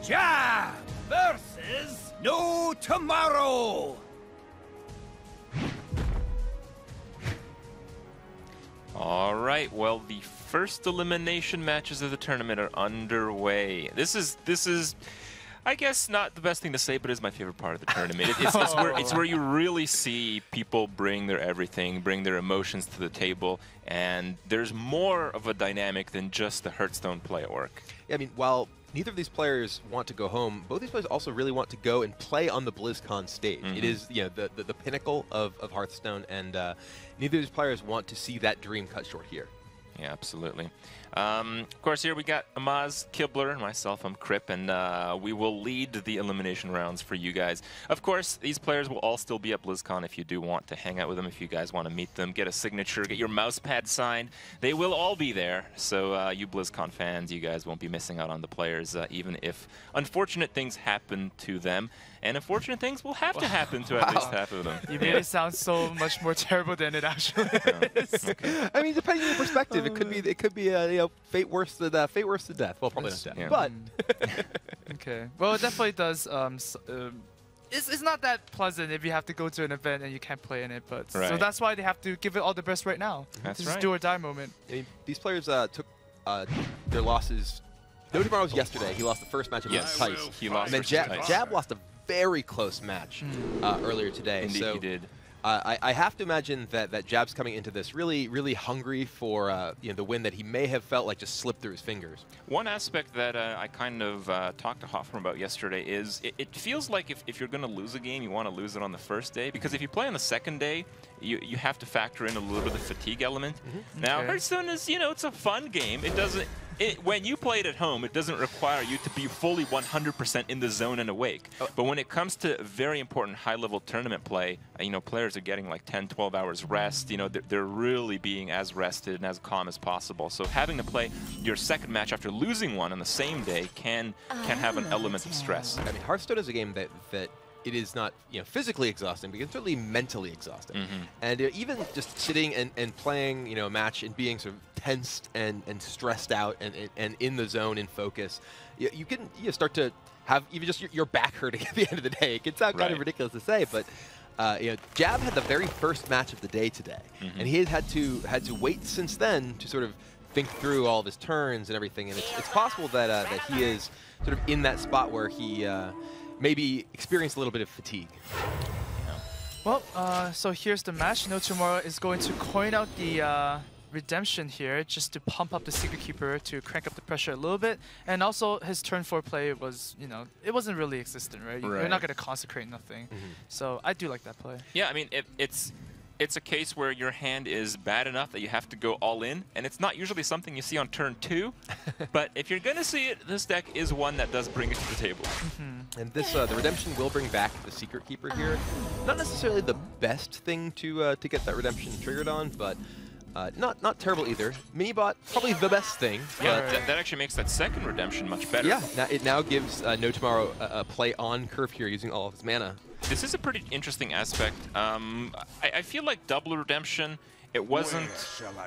Jab versus NoTomorrow. All right, well, the first elimination matches of the tournament are underway. This is, I guess, not the best thing to say, but it's my favorite part of the tournament. It's where you really see people bring their everything, bring their emotions to the table, and there's more of a dynamic than just the Hearthstone play at work. Yeah, I mean, while neither of these players want to go home, both these players also really want to go and play on the BlizzCon stage. It is, you know, the pinnacle of Hearthstone, and neither of these players want to see that dream cut short here. Yeah, absolutely. Of course, here we got Amaz, Kibler, and myself. I'm Crip, and we will lead the elimination rounds for you guys. Of course, these players will all still be at BlizzCon if you do want to hang out with them, if you guys want to meet them, get a signature, get your mouse pad signed. They will all be there, so you BlizzCon fans, you guys won't be missing out on the players, even if unfortunate things happen to them. And unfortunate things will have to happen to at least half of them. You made it sound so much more terrible than it actually is. Okay. I mean, depending on your perspective, it could be you know, fate worse than death. Well, probably not death, yeah. but Okay. Well, it definitely does. It's not that pleasant if you have to go to an event and you can't play in it, but so that's why they have to give it all the best right now. That's this right. is do or die moment. I mean, these players took their losses. NoTomorrow was yesterday. He lost the first match against Tice. He lost. And then Jab lost a very close match earlier today. Indeed, so he did. I have to imagine that Jab's coming into this really hungry for you know, the win that he may have felt like just slipped through his fingers. One aspect that I kind of talked to Hoffman about yesterday is it feels like if you're going to lose a game, you want to lose it on the first day, because if you play on the second day, you have to factor in a little bit of the fatigue element. Now, Hearthstone is, you know, it's a fun game. It doesn't. When you play it at home, it doesn't require you to be fully 100% in the zone and awake. But when it comes to very important high-level tournament play, you know, players are getting like 10, 12 hours rest. You know, they're really being as rested and as calm as possible. So having to play your second match after losing one on the same day can have an element of stress. I mean, Hearthstone is a game that it is not, you know, physically exhausting, but it's certainly mentally exhausting. And even just sitting and playing, you know, a match and being sort of tensed and stressed out and in the zone in focus, you can start to have even just your back hurting at the end of the day. It can sound kind of ridiculous to say, but you know, Jab had the very first match of the day today, and he had to wait since then to sort of think through all of his turns and everything. And it's possible that he is sort of in that spot where he maybe experience a little bit of fatigue. Well, so here's the match. NoTomorrow is going to coin out the redemption here just to pump up the Secret Keeper to crank up the pressure a little bit. And also his turn 4 play was, you know, it wasn't really existent, right? You're not going to consecrate nothing. So I do like that play. Yeah, I mean, it's a case where your hand is bad enough that you have to go all in, and it's not usually something you see on turn 2. But if you're going to see it, this deck is one that does bring it to the table. And this, the Redemption will bring back the Secret Keeper here. Not necessarily the best thing to get that Redemption triggered on, but not terrible either. Minibot, probably the best thing. Yeah, that actually makes that second Redemption much better. Yeah, it now gives NoTomorrow a play on curve here using all of his mana. This is a pretty interesting aspect. I feel like double Redemption, it wasn't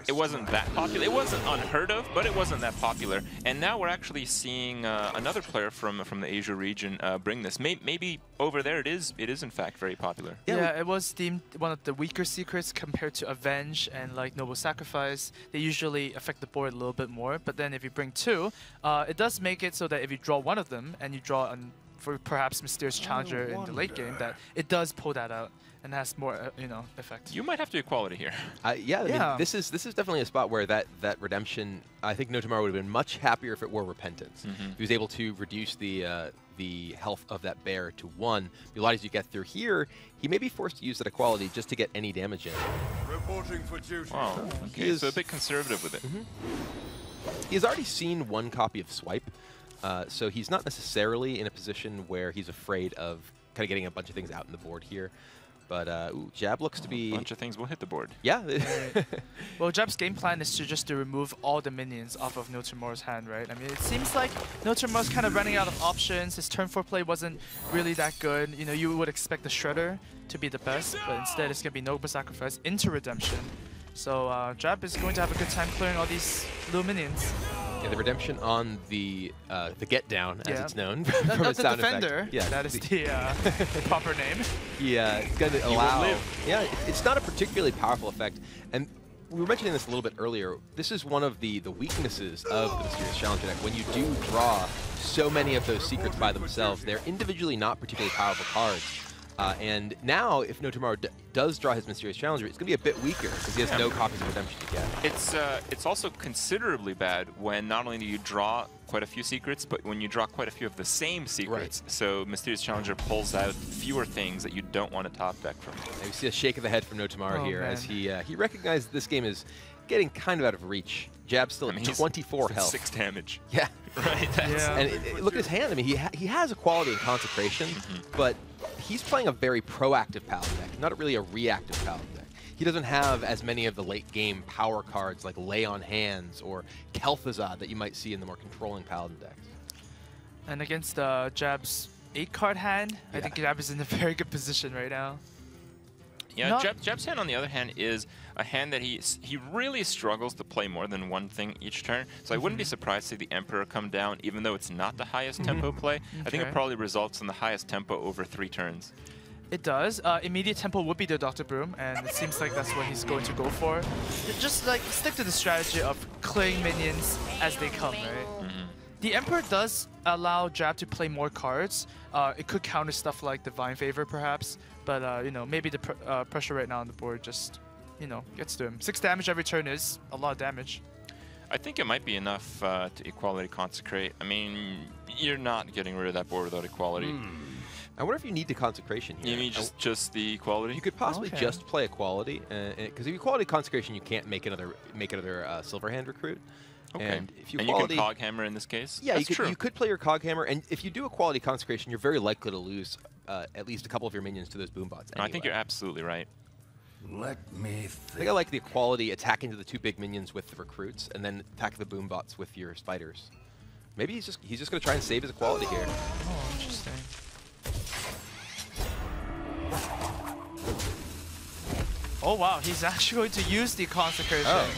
that popular. It wasn't unheard of, but it wasn't that popular. And now we're actually seeing another player from the Asia region bring this. Maybe over there it is in fact very popular. Yeah, it was deemed one of the weaker secrets compared to Avenge and like Noble Sacrifice. They usually affect the board a little bit more, but then if you bring 2, it does make it so that if you draw one of them and you draw for perhaps Mysterious Challenger in the late game, that it does pull that out and has more, you know, effect. You might have to equality here. Yeah, I mean, this is definitely a spot where that Redemption, I think NoTomorrow would have been much happier if it were Repentance. He was able to reduce the health of that bear to 1. The lot as you get through here, he may be forced to use that equality just to get any damage in. Reporting for duty. Wow, okay, so a bit conservative with it. He's already seen 1 copy of Swipe, so he's not necessarily in a position where he's afraid of kind of getting a bunch of things out in the board here. But ooh, Jab looks to be... A bunch of things will hit the board. Yeah. Well, Jab's game plan is to remove all the minions off of NoTomorrow's hand, right? I mean, it seems like NoTomorrow's kind of running out of options. His turn 4 play wasn't really that good. You know, you would expect the Shredder to be the best, but instead it's going to be Noble Sacrifice into Redemption. So Jab is going to have a good time clearing all these little minions. Yeah, the redemption on the get down, as it's known. Not from the its sound defender. effect. Yeah, that is the proper name. It's going to allow. Yeah, it's not a particularly powerful effect, and we were mentioning this a little bit earlier. This is one of the weaknesses of the Mysterious Challenger deck. When you do draw so many of those secrets by themselves, they're individually not particularly powerful cards. And now, if NoTomorrow does draw his Mysterious Challenger, it's going to be a bit weaker because he has no copies of Redemption to get. It's also considerably bad when not only do you draw quite a few secrets, but when you draw quite a few of the same secrets. Right. So Mysterious Challenger pulls out fewer things that you don't want to top deck from. And we see a shake of the head from NoTomorrow here as he recognized this game is getting kind of out of reach. Jab's still at 24 health. 6 damage. Yeah. Right. And look at his hand. I mean, he has a quality in Consecration, but he's playing a very proactive Paladin deck, not really a reactive Paladin deck. He doesn't have as many of the late-game power cards like Lay on Hands or Kel'Thuzad that you might see in the more controlling Paladin decks. And against Jab's 8-card hand, I think Jab is in a very good position right now. Yeah, Jab's hand, on the other hand, is a hand that he really struggles to play more than one thing each turn. So I wouldn't be surprised to see the Emperor come down, even though it's not the highest tempo play. I think it probably results in the highest tempo over 3 turns. It does. Immediate tempo would be the Dr. Broom, and it seems like that's what he's going to go for. Just like stick to the strategy of clearing minions as they come, right? The Emperor does allow Jab to play more cards. It could counter stuff like Divine Favor, perhaps, but you know, maybe the pressure right now on the board just, you know, gets to him. 6 damage every turn is a lot of damage. I think it might be enough to Equality Consecrate. I mean, you're not getting rid of that board without Equality. I wonder if you need the Consecration here. You mean just the Equality? You could possibly just play Equality, because if Equality Consecration, you can't make another Silver Hand recruit. Okay. And if you can Coghammer in this case? Yeah, you could play your Coghammer, and if you do Equality Consecration, you're very likely to lose at least a couple of your minions to those Boombots. Anyway. I think you're absolutely right. Let me think. I think I like the Equality, attack into the 2 big minions with the recruits, and then attack the Boombots with your spiders. Maybe he's just going to try and save his Equality here. Oh, interesting. Oh wow, he's actually going to use the Consecration. Oh,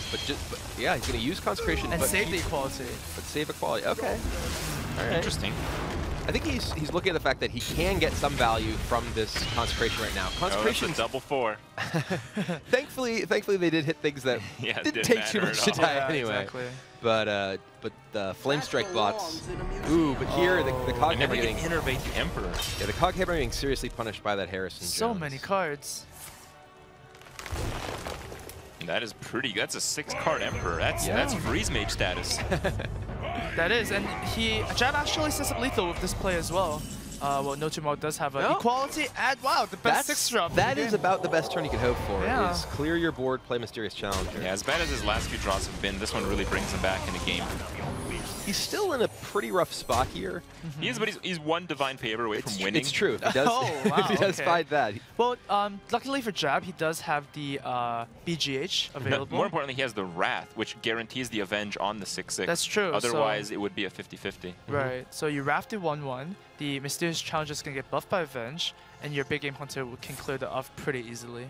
yeah, he's going to use Consecration and save the Equality. But save Equality. Okay. All right. Interesting. I think he's looking at the fact that he can get some value from this Consecration right now. Consecration double 4. thankfully they did hit things that didn't take too much to die anyway. Exactly. But the Flame Strike bots. Ooh, but here the Coghammer getting innervate the Emperor. Yeah, the Coghammer being seriously punished by that Harrison So Jones. many cards. That is pretty. That's a 6-card Emperor. That's Freeze Mage status. That is, and Jab actually sets up lethal with this play as well. Well, NoTomorrow does have an Equality, and wow, the best 6-drop. That is about the best turn you can hope for. Yeah. Is clear your board, play Mysterious Challenger. Yeah, as bad as his last few draws have been, this one really brings him back in the game. He's still in a pretty rough spot here. He is, but he's 1 Divine Favor away from winning. It's true. If he does, if he does find that. Well, luckily for Jab, he does have the BGH available. More importantly, he has the Wrath, which guarantees the Avenge on the 6/6. That's true. Otherwise, it would be a 50-50. Right. So you Wrath the 1/1. The Mysterious Challenger is going to get buffed by Avenge, and your Big Game Hunter can clear the off pretty easily.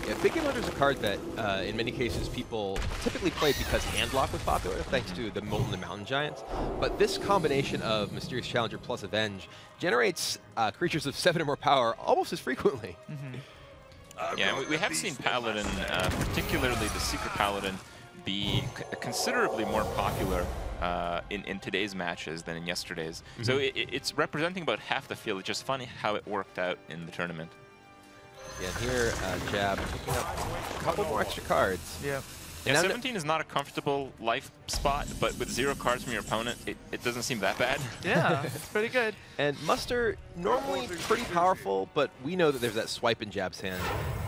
Yeah, Big Game Hunter is a card that, in many cases, people typically played because Handlock was popular, thanks to the Molten and Mountain Giants. But this combination of Mysterious Challenger plus Avenge generates creatures of 7 or more power almost as frequently. Yeah, we have seen Paladin, particularly the Secret Paladin, be considerably more popular in today's matches than in yesterday's. So it's representing about half the field. It's just funny how it worked out in the tournament. Yeah, and here Jab picking up a couple more extra cards. Yeah. Yeah, 17 is not a comfortable life spot, but with 0 cards from your opponent, it doesn't seem that bad. Yeah, it's pretty good. And Muster, normally pretty powerful, but we know that there's that swipe in Jab's hand.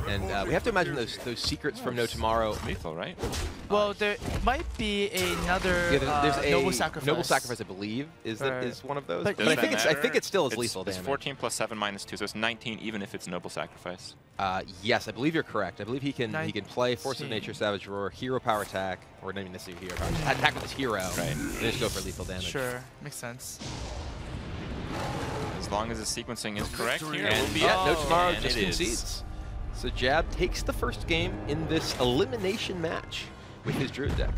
And we have to imagine those secrets from NoTomorrow. Lethal, right? Well, there might be another there's a Noble Sacrifice. Noble Sacrifice, I believe, is one of those. But I think it still is lethal it's damage. 14 plus 7 minus 2, so it's 19 even if it's Noble Sacrifice. Yes, I believe you're correct. I believe he can play Force of Nature, Savage Roar, Hero Power Attack, or not even necessarily Hero Power Attack with his hero, right? And then just go for lethal damage. Sure, makes sense. As long as the sequencing is correct here, And it will be NoTomorrow just concedes. So Jab takes the first game in this elimination match with his Druid deck.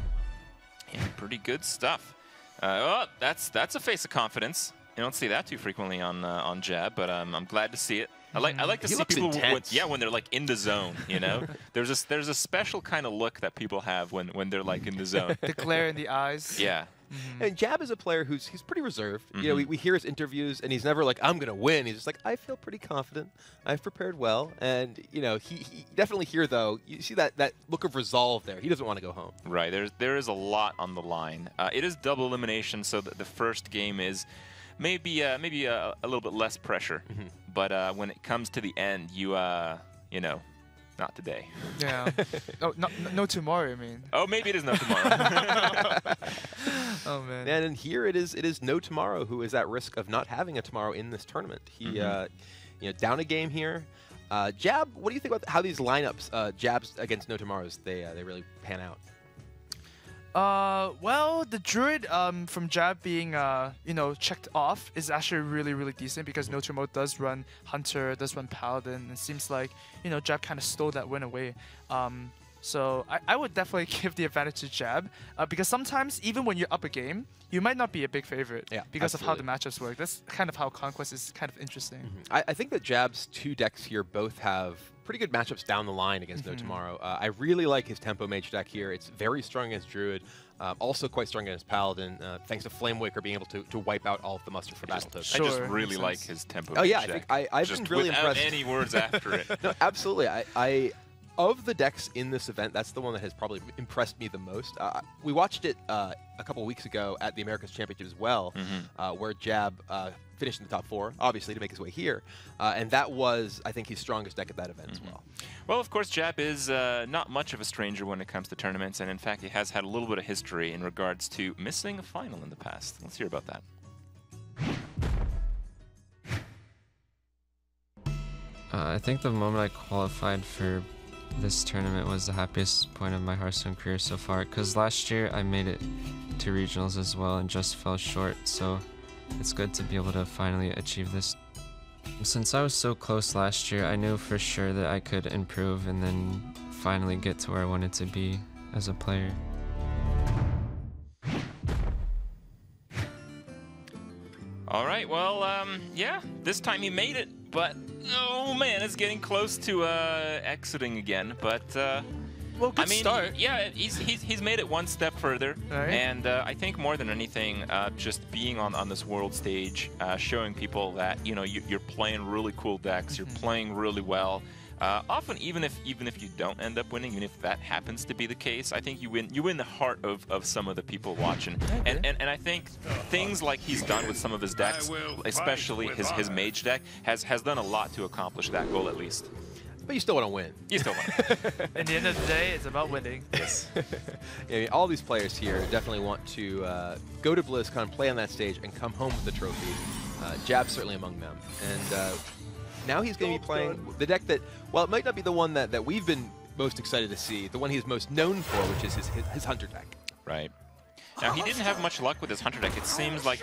Yeah, pretty good stuff. Oh, that's a face of confidence. You don't see that too frequently on Jab, but I'm glad to see it. I like to see people when they're like in the zone. You know, there's a special kind of look that people have when they're like in the zone. The glare in the eyes. Yeah. And Jab is a player he's pretty reserved. You know, we hear his interviews, and he's never like, I'm gonna win. He's just like, I feel pretty confident. I've prepared well, and you know, he definitely here though. You see that look of resolve there. He doesn't want to go home. Right. There is a lot on the line. It is double elimination, so that the first game is maybe a little bit less pressure. But when it comes to the end, you know. Not today. Yeah. Oh, no tomorrow, I mean. Oh, maybe it is NoTomorrow. Oh man. And here it is NoTomorrow who is at risk of not having a tomorrow in this tournament. He you know, down a game here. Jab, what do you think about how these lineups, Jabs against NoTomorrows, they really pan out? Well, the Druid from Jab being you know, checked off is actually really decent because NoTomorrow does run Hunter, does run Paladin, and it seems like, you know, Jab kind of stole that win away. So I would definitely give the advantage to Jab because sometimes even when you're up a game, you might not be a big favorite because of how the matchups work. That's kind of how Conquest is kind of interesting. I think that Jab's two decks here both have pretty good matchups down the line against NoTomorrow. I really like his Tempo Mage deck here. It's very strong against Druid, also quite strong against Paladin, thanks to Flamewaker being able to wipe out all of the muster for Battletoads. I just really like his Tempo Mage yeah, deck. I've been really without impressed. any words after it. No, absolutely. Of the decks in this event, that's the one that has probably impressed me the most. We watched it a couple weeks ago at the Americas Championship as well, where Jab finished in the top 4, obviously, to make his way here. And that was, I think, his strongest deck at that event as well. Well, of course, Jab is not much of a stranger when it comes to tournaments, and in fact, he has had a little bit of history in regards to missing a final in the past. Let's hear about that. I think the moment I qualified for this tournament was the happiest point of my Hearthstone career so far, because last year I made it to regionals as well and just fell short, so it's good to be able to finally achieve this. Since I was so close last year, I knew for sure that I could improve and then finally get to where I wanted to be as a player. All right, well, yeah, this time he made it, but oh man, it's getting close to exiting again. But well, good start. Yeah, he's made it one step further, and I think more than anything, just being on this world stage, showing people that you're playing really cool decks, you're playing really well. Often, even if you don't end up winning, even if that happens to be the case, I think you win the heart of some of the people watching. And I think things like he's done with some of his decks, especially his mage deck, has done a lot to accomplish that goal at least. But you still want to win. You still want to win. At the end of the day, it's about winning. Yes. Yeah, all these players here definitely want to go to BlizzCon, play on that stage, and come home with the trophy. Jab's certainly among them. And now he's going to be playing the deck that, well, it might not be the one that we've been most excited to see, the one he's most known for, which is his Hunter deck. Right. Now, he didn't have much luck with his Hunter deck. It seems like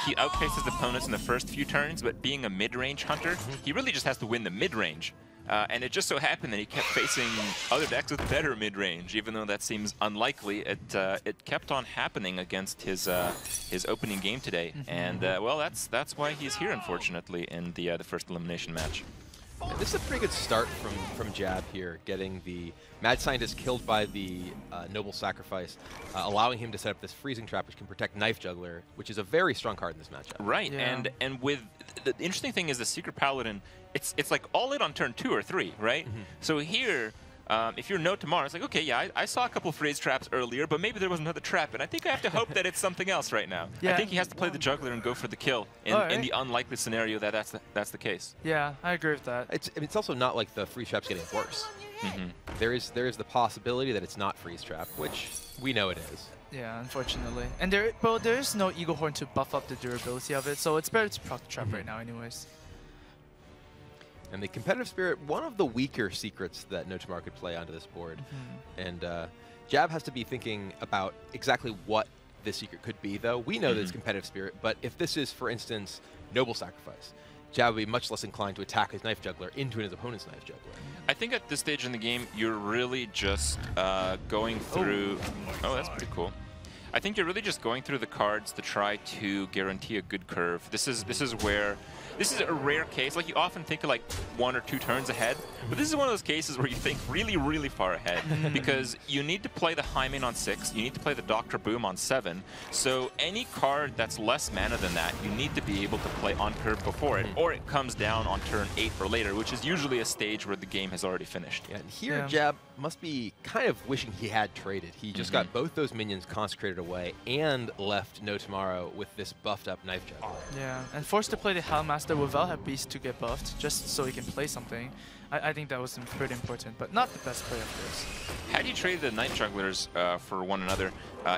he outpaced his opponents in the first few turns, but being a mid-range Hunter, he really just has to win the mid-range. And it just so happened that he kept facing other decks with better mid-range, even though that seems unlikely. It kept on happening against his opening game today, and well, that's why he's here, unfortunately, in the first elimination match. Yeah, this is a pretty good start from Jab here, getting the Mad Scientist killed by the Noble Sacrifice, allowing him to set up this freezing trap, which can protect Knife Juggler, which is a very strong card in this matchup. Right, and with the interesting thing is the Secret Paladin, it's like all in on turn 2 or 3, right? So here, if you're NoTomorrow, it's like, okay, yeah, I saw a couple freeze traps earlier, but maybe there was another trap, and I think I have to hope that it's something else right now. I think he has to play the Juggler and go for the kill in the unlikely scenario that that's the case. Yeah, I agree with that. It's also not like the freeze trap's getting worse. There is the possibility that it's not freeze trap, which we know it is. Yeah, unfortunately. And there is no Eagle Horn to buff up the durability of it, so it's better to proc the trap right now anyways. And the Competitive Spirit, one of the weaker secrets that NoTomorrow could play onto this board. And Jab has to be thinking about exactly what this secret could be, though. We know that it's Competitive Spirit, but if this is, for instance, Noble Sacrifice, Jab would be much less inclined to attack his Knife Juggler into his opponent's Knife Juggler. I think at this stage in the game, you're really just going through... Oh, that's pretty cool. I think you're really just going through the cards to try to guarantee a good curve. This is a rare case. Like, you often think of like 1 or 2 turns ahead, but this is one of those cases where you think really, really far ahead because you need to play the Hymen on 6, you need to play the Dr. Boom on 7. So any card that's less mana than that, you need to be able to play on curve before it, or it comes down on turn 8 or later, which is usually a stage where the game has already finished. Yeah, and here Jab must be kind of wishing he had traded. He just got both those minions consecrated away and left NoTomorrow with this buffed up knife juggler. Yeah, and forced to play the Hellmaster without have Beast to get buffed, just so he can play something. I think that was pretty important, but not the best play, of course. Had you traded the Knight Jugglers for one another,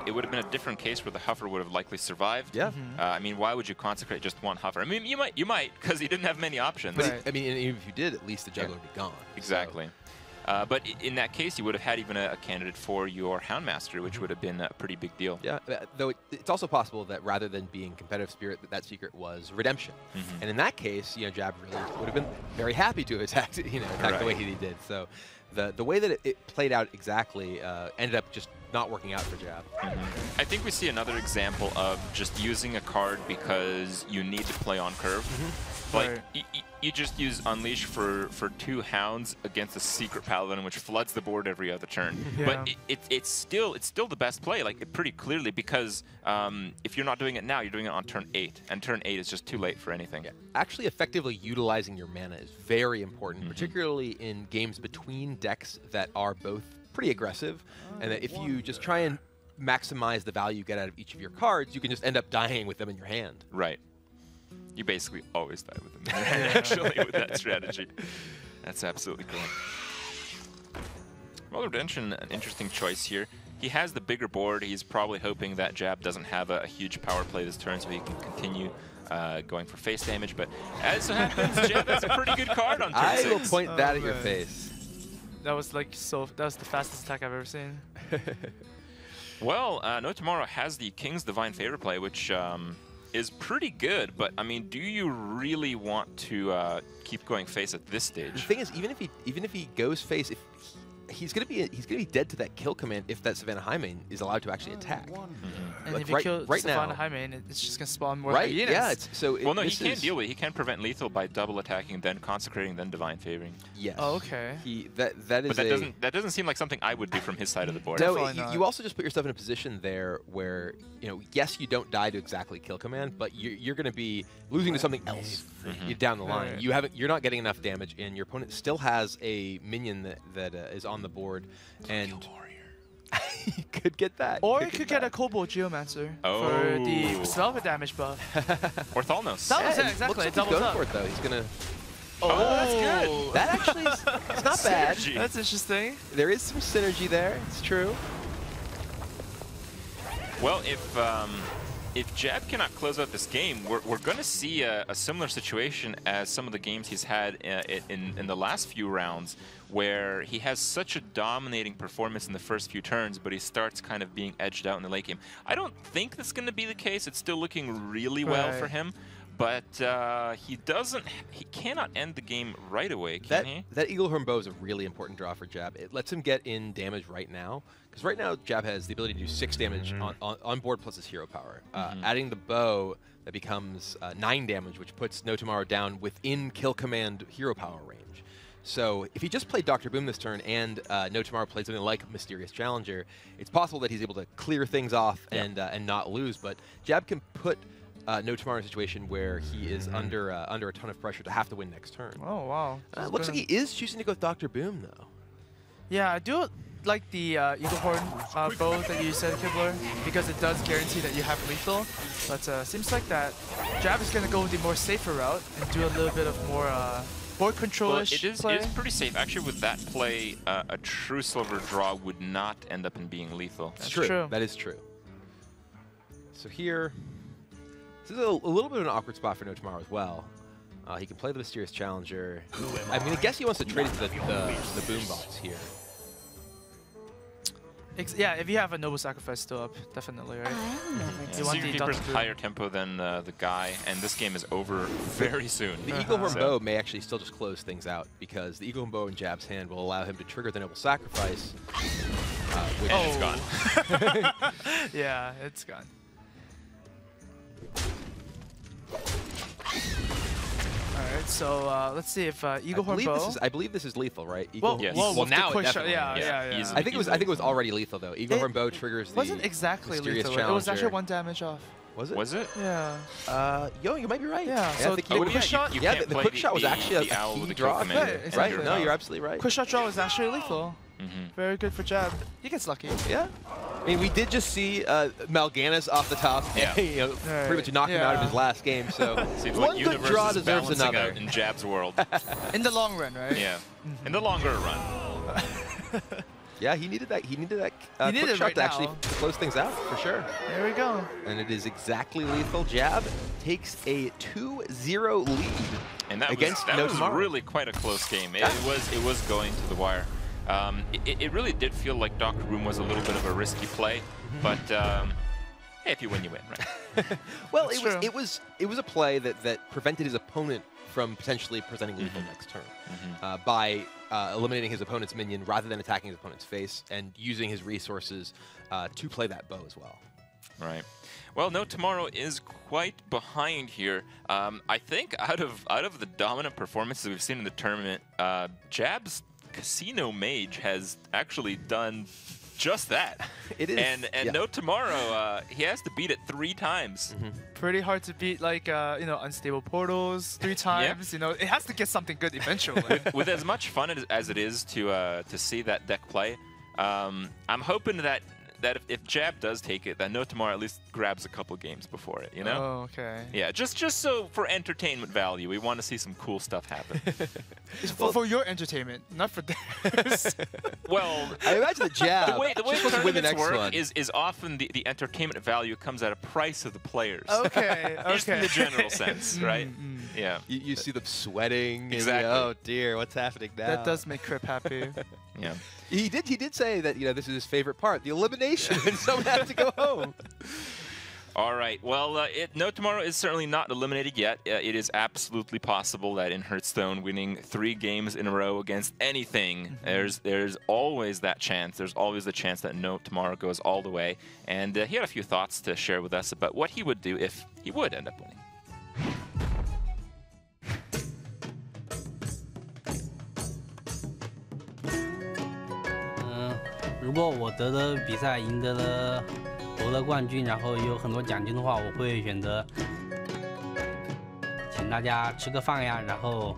it would have been a different case where the Huffer would have likely survived. Yeah. I mean, why would you consecrate just one Huffer? I mean, you might, because you didn't have many options. But I mean, even if you did, at least the juggler would be gone. Exactly. So. But in that case, you would have had even a candidate for your Houndmaster, which would have been a pretty big deal. Yeah, though it's also possible that rather than being competitive spirit, that secret was redemption. And in that case, Jab really would have been very happy to have attacked, attacked the way he did. So the way that it played out exactly ended up just not working out for Jab. I think we see another example of just using a card because you need to play on curve. Like, you just use Unleash for 2 Hounds against a Secret Paladin, which floods the board every other turn. But it's still the best play, like, pretty clearly, because if you're not doing it now, you're doing it on turn 8, and turn 8 is just too late for anything. Yeah. Actually, effectively utilizing your mana is very important, particularly in games between decks that are both pretty aggressive, and that if you just try and maximize the value you get out of each of your cards, you can just end up dying with them in your hand. Right. You basically always die with them, actually, with that strategy. That's absolutely correct. Well, Redemption, an interesting choice here. He has the bigger board. He's probably hoping that Jab doesn't have a huge power play this turn so he can continue going for face damage. But as so happens, Jab has a pretty good card on turn 6. I will point that at your face. That was like that was the fastest attack I've ever seen. Well, NoTomorrow has the King's Divine Favor play, which is pretty good, but I mean, do you really want to keep going face at this stage? The thing is, even if he goes face, he's gonna be dead to that kill command if that Savannah Hymen is allowed to actually attack. And like if you kill Savannah now, Hymen, it's just gonna spawn more hyenas. Yeah, well, no, he can't deal with it. He can prevent lethal by double attacking, then consecrating, then divine favoring. Yes. Oh, okay. That is. But that doesn't seem like something I would do from his side of the board. No, you also just put yourself in a position there where yes, you don't die to exactly kill command, but you're going to be losing to something else down the line. You're not getting enough damage, and your opponent still has a minion that is on the board, and you could get that. Or you could get a Kobold Geomancer for the spell damage buff. Or Thalnos. Yeah, exactly. Looks like he's going for it though. He's gonna. Oh, that's good. That actually it's not bad. That's interesting. There is some synergy there. It's true. Well, if Jab cannot close out this game, we're going to see a similar situation as some of the games he's had in the last few rounds, where he has such a dominating performance in the first few turns, but he starts kind of being edged out in the late game. I don't think that's going to be the case. It's still looking really well for him, but he cannot end the game right away, can he? That Eaglehorn Bow is a really important draw for Jab. It lets him get in damage right now, because right now Jab has the ability to do 6 damage on board plus his hero power. Adding the bow, that becomes 9 damage, which puts NoTomorrow down within kill command hero power range. So if he just played Dr. Boom this turn and NoTomorrow played something like Mysterious Challenger, it's possible that he's able to clear things off and not lose. But Jab can put NoTomorrow in a situation where he is under a ton of pressure to have to win next turn. Oh, wow. Looks like he is choosing to go with Dr. Boom, though. Yeah, I do like the Eaglehorn bow that you said, Kibler, because it does guarantee that you have lethal. But seems like that Jab is going to go the more safer route and do a little bit of more board control-ish play. It is pretty safe. Actually, with that play, a true silver draw would not end up in being lethal. That's true. That is true. So here, this is a little bit of an awkward spot for NoTomorrow as well. He can play the Mysterious Challenger. I mean, I guess he wants to trade it to the Boombox here. Yeah, if you have a Noble Sacrifice still up, definitely, right? Secret Keeper's higher tempo than the guy, and this game is over very soon. The Eaglehorn Bow may actually still just close things out, because the Eaglehorn Bow in Jab's hand will allow him to trigger the Noble Sacrifice which And it's gone. Yeah, it's gone. Alright, so let's see if Eagle Horn Bow. I believe this is lethal, right? Well, Yes. well, well, with the now it quick shot, definitely yeah, is. yeah. Easily. I think it was already lethal though. Eagle Horn Bow triggers the Wasn't exactly mysterious lethal. It was actually challenger. 1 damage off. Was it? Was it? Yeah. Yo, you might be right. Yeah, so I think the you quick shot. you yeah, can't the play quick shot was actually the a owl with key the draw. kill Yeah, commander. Yeah, right? exactly. No, you're absolutely right. Quick shot draw was actually lethal. Mhm. Very good for Jab. He gets lucky. Yeah. I mean, we did just see Mal'Ganis off the top, Yeah. you know, pretty much knock him out of his last game. So Seems one like good universe draw is deserves balancing another. out in Jab's world. In the long run, right? Yeah. In the longer run. Yeah, he needed that. He needed that He needed quick it shot right to actually now. close things out for sure. There we go. And it is exactly lethal. Jab takes a 2-0 lead. And that against was NoTomorrow. really quite a close game. It was going to the wire. It really did feel like Dr. Room was a little bit of a risky play, but hey, if you win, you win, right? Well, That's it was a play that prevented his opponent from potentially presenting lethal next turn by eliminating his opponent's minion rather than attacking his opponent's face and using his resources to play that bow as well. Right. Well, NoTomorrow is quite behind here. I think out of the dominant performances we've seen in the tournament, Jab's Casino Mage has actually done just that. It is. And yeah. NoTomorrow, he has to beat it 3 times. Pretty hard to beat, like, you know, Unstable Portals 3 times. You know, it has to get something good eventually. With as much fun as it is to see that deck play, I'm hoping that if Jab does take it, that NoTomorrow at least grabs a couple games before it, you know? Oh, okay. Yeah, just so for entertainment value, we want to see some cool stuff happen. For your entertainment, not for theirs. Well, I imagine the Jab the way just supposed to win the tournaments next work one. is often the entertainment value comes at a price of the players. Okay, Just in okay. the general sense, right? Yeah. You see them sweating. Exactly. And, oh dear, what's happening now? That does make Crip happy. Yeah. He did say that this is his favorite part, the elimination, and someone had to go home. All right. Well, NoTomorrow is certainly not eliminated yet. It is absolutely possible that in Hearthstone, winning 3 games in a row against anything, there's always that chance. There's always the chance that NoTomorrow goes all the way. And he had a few thoughts to share with us about what he would do if he would end up winning. 如果我得的比赛赢得了夺了冠军，然后有很多奖金的话，我会选择请大家吃个饭呀，然后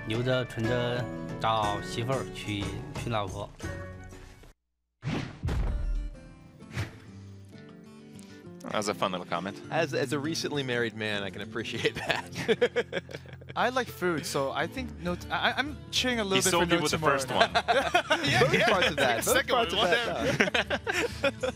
留着存着找媳妇儿娶老婆。 That was a fun little comment. As a recently married man, I can appreciate that. I like food, so I think I'm cheering a little He bit for sold you with the NoTomorrow. first one. Both parts of that. Both Second parts of one, that. No.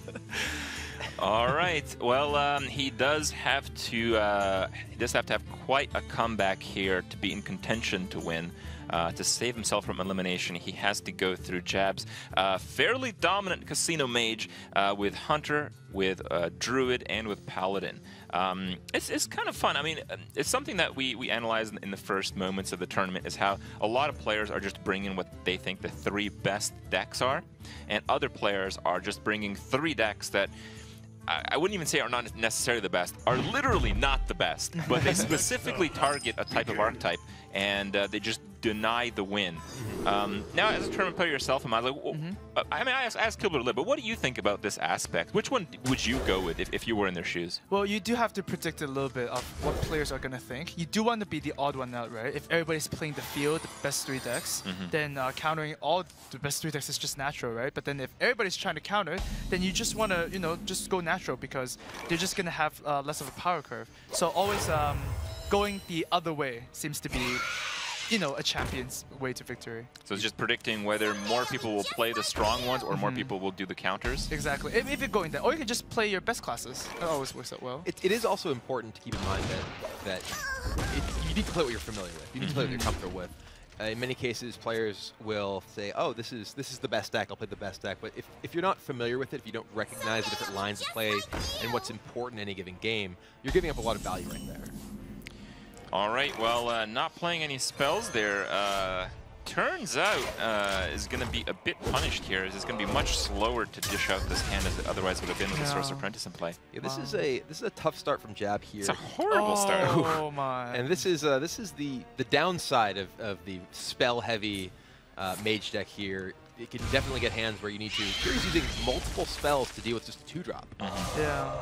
All right. Well, he does have to have quite a comeback here to be in contention to win. To save himself from elimination, he has to go through Jab's fairly dominant Casino Mage with Hunter, with Druid, and with Paladin. It's kind of fun. I mean, it's something that we analyzed in the first moments of the tournament is how a lot of players are just bringing what they think the 3 best decks are, and other players are just bringing 3 decks that I wouldn't even say are not necessarily the best, are literally not the best, but they specifically target a type of archetype, and they just deny the win. Now, as a tournament player yourself, I was like, I mean, I asked Kilbert a little, but what do you think about this aspect? Which one would you go with if you were in their shoes? Well, you do have to predict a little bit of what players are going to think. You do want to be the odd one out, right? If everybody's playing the field, the best 3 decks, then countering all the best 3 decks is just natural, right? But then if everybody's trying to counter, then you just want to, just go natural because they're just going to have less of a power curve. So always going the other way seems to be a champion's way to victory. So it's just predicting whether more people will play the strong ones or more people will do the counters? Exactly. If you're going there. Or you can just play your best classes. That always works out well. It is also important to keep in mind that you need to play what you're familiar with. You need to play what you're comfortable with. In many cases, players will say, oh, this is the best deck, I'll play the best deck. But if you're not familiar with it, if you don't recognize the different lines of play and what's important in any given game, you're giving up a lot of value right there. All right, well, not playing any spells there. turns out is going to be a bit punished here. It's going to be much slower to dish out this hand as it otherwise would have been with the Sorcerer Apprentice in play. Yeah, this is a tough start from Jab here. It's a horrible start. Oh my! And this is the downside of the spell-heavy mage deck here. It can definitely get hands where you need to. Here he's using multiple spells to deal with just a 2-drop. Yeah.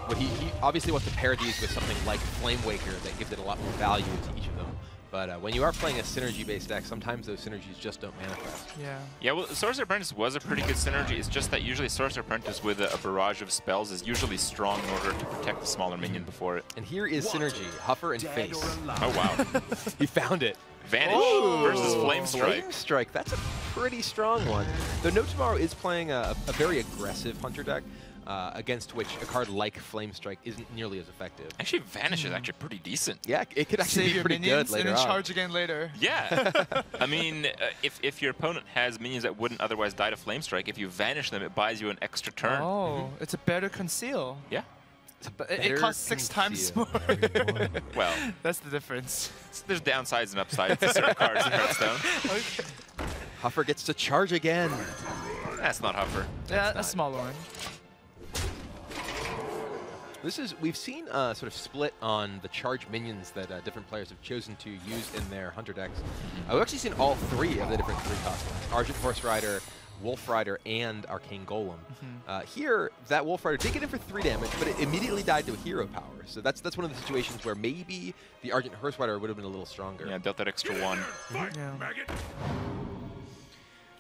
But he obviously wants to pair these with something like Flame Waker that gives it a lot more value to each of them. But when you are playing a synergy-based deck, sometimes those synergies just don't manifest. Yeah. Yeah, well, Sorcerer Apprentice was a pretty good synergy. It's just that usually Sorcerer Apprentice with a barrage of spells is usually strong in order to protect the smaller minion before it. And here is synergy, Huffer and Face. Oh, wow. He found it. Vanish versus Flame Strike. Flame Strike, that's a pretty strong one. Though NoTomorrow is playing a very aggressive Hunter deck, against which a card like Flame Strike isn't nearly as effective. Actually, Vanish is actually pretty decent. Yeah, it could actually Save be your pretty minions good later and then on. charge again later. Yeah. I mean, if your opponent has minions that wouldn't otherwise die to Flame Strike, if you vanish them, it buys you an extra turn. Oh, it's a better conceal. Yeah. But it costs 6 times more. Well, That's the difference. there's downsides and upsides to certain cards in Hearthstone. Okay. Huffer gets to charge again. That's not Huffer. Yeah, a smaller one. We've seen sort of split on the charge minions that different players have chosen to use in their Hunter decks. We've actually seen all 3 of the different 3-cost ones: Argent Horse Rider, Wolf Rider, and Arcane Golem. Here, that Wolf Rider did get in for 3 damage, but it immediately died to a hero power. So that's one of the situations where maybe the Argent Horse Rider would have been a little stronger. Yeah, dealt that extra 1. Yeah.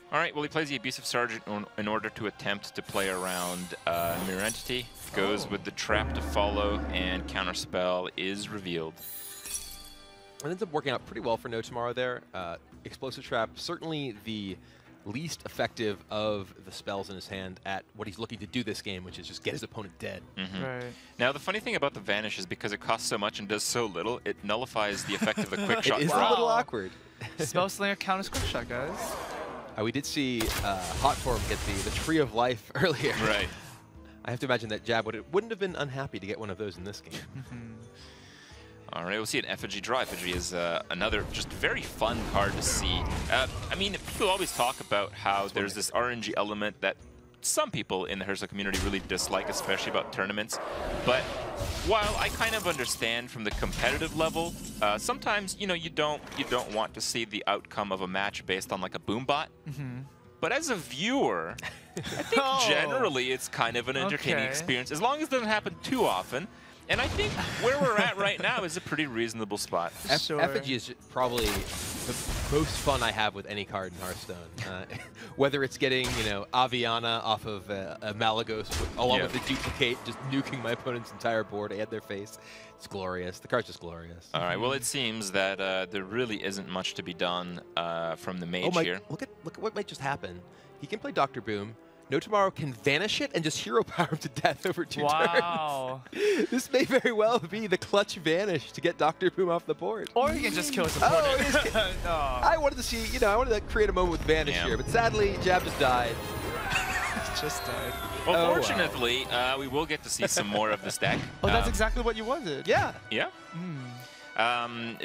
All right, well, he plays the Abusive Sergeant in order to attempt to play around Mirror Entity. Goes with the Trap to follow, and Counterspell is revealed. It ends up working out pretty well for NoTomorrow there. Explosive Trap, certainly the least effective of the spells in his hand at what he's looking to do this game, which is just get his opponent dead. Right. Now, the funny thing about the Vanish is because it costs so much and does so little, it nullifies the effect of the Quick Shot It is drop. a little awkward. Spellslinger counters quick shot, guys. We did see Hot Form get the Tree of Life earlier. Right. I have to imagine that Jab wouldn't have been unhappy to get one of those in this game. All right, we'll see an Effigy draw. Effigy is another just very fun card to see. I mean, people always talk about how there's this RNG element that some people in the Hearthstone community really dislike, especially about tournaments. But while I kind of understand from the competitive level, sometimes you don't want to see the outcome of a match based on like a boom bot. But as a viewer, I think generally it's kind of an entertaining experience, as long as it doesn't happen too often. And I think where we're at right now is a pretty reasonable spot. Sure. Effigy is probably the most fun I have with any card in Hearthstone. Whether it's getting, Aviana off of Malagos along with the duplicate, just nuking my opponent's entire board and their face. It's glorious. The card's just glorious. All right. Well, it seems that there really isn't much to be done from the mage here. Look at what might just happen. He can play Dr. Boom. NoTomorrow can vanish it and just hero power him to death over 2 Wow. turns. This may very well be the clutch vanish to get Dr. Boom off the board. Or you can just kill his opponent. No. I wanted to see, I wanted to create a moment with vanish here, but sadly, Jab just died. Just died. Well, fortunately, we will get to see some more of this deck. Oh, that's exactly what you wanted. Yeah. Yeah.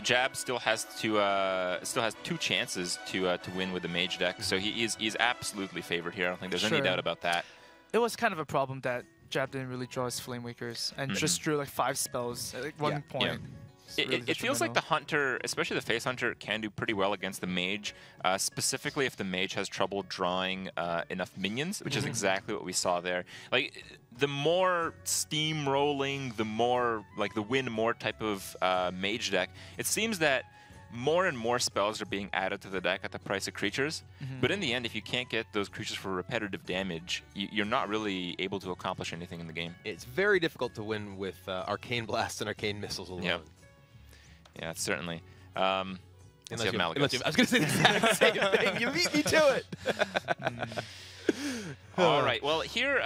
Jab still has 2 chances to win with the mage deck, so he's absolutely favored here. I don't think there's any doubt about that. It was kind of a problem that Jab didn't really draw his Flame Wakers and just drew like 5 spells at one point. Yeah. It feels like the Hunter, especially the Face Hunter, can do pretty well against the Mage, specifically if the Mage has trouble drawing enough minions, which is exactly what we saw there. Like, the more steamrolling, the more, like, the win more type of Mage deck, it seems that more and more spells are being added to the deck at the price of creatures. But in the end, if you can't get those creatures for repetitive damage, you're not really able to accomplish anything in the game. It's very difficult to win with Arcane Blast and Arcane Missiles alone. Yeah. Yeah, certainly. Unless you have Malagos. I was going to say the exact same thing. You beat me to it. All right. Well, here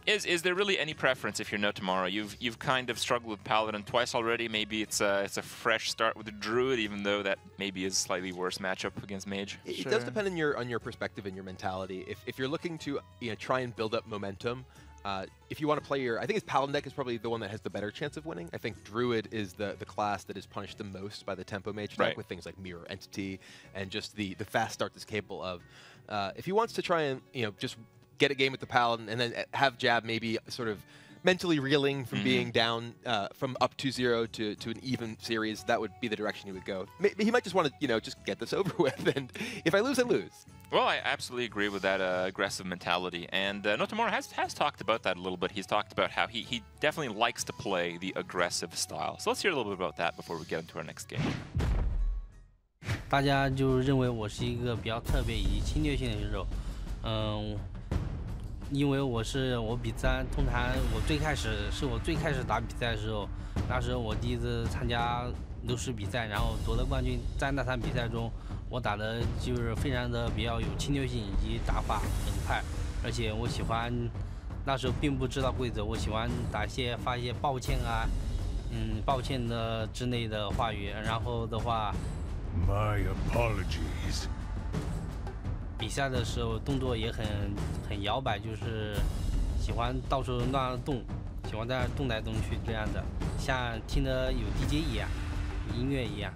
is there really any preference if you're NoTomorrow? You've kind of struggled with Paladin twice already. Maybe it's a fresh start with the Druid, even though that maybe is a slightly worse matchup against Mage. It does depend on your perspective and your mentality. If you're looking to try and build up momentum, if you want to play I think his Paladin deck is probably the one that has the better chance of winning. I think Druid is the class that is punished the most by the Tempo Mage deck with things like Mirror Entity and just the fast start that's capable of. If he wants to try and just get a game with the Paladin and then have Jab maybe sort of mentally reeling from being down from up 2-0 to an even series, that would be the direction he would go. He might just want to just get this over with, and if I lose, I lose. Well, I absolutely agree with that aggressive mentality, and NoTomorrow has talked about that a little bit. He's talked about how he definitely likes to play the aggressive style. So let's hear a little bit about that before we get into our next game. 大家就认为我是一个比较特别以及侵略性的选手，因为我比赛，通常我最开始打比赛的时候，那时候我第一次参加流失比赛，然后夺得冠军。在那场比赛中，我打的就是非常的比较有侵略性以及打法很快，而且我喜欢那时候并不知道规则，我喜欢发一些抱歉啊，抱歉的之类的话语，然后的话。 My apologies. 比赛的时候动作也很摇摆，就是喜欢到处乱动，喜欢在那动来动去这样的，像听着有 DJ 一样，音乐一样。